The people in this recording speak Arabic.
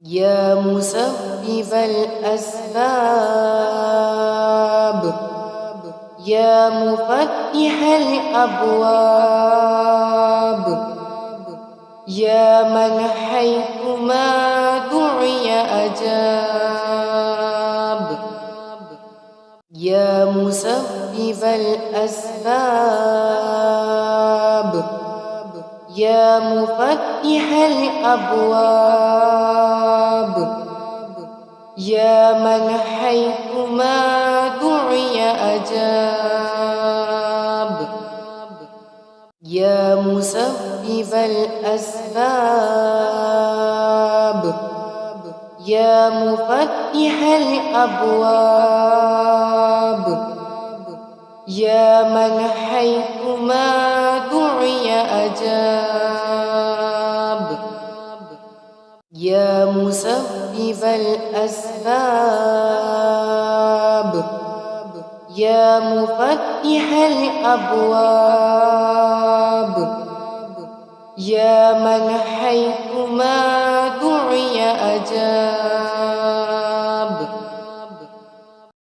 يا مسبب الأسباب، يا مفتح الأبواب، يا من حيثما دعي أجاب. يا مسبب الأسباب، يا مفتح الأبواب، يا من حيثما دعي أجاب. يا مسبب الأسباب، يا مفتح الأبواب، يا من حيثما دعي أجاب. يا مسبب الأسباب، يا مفتح الأبواب، يا من حيثما دعي أجاب.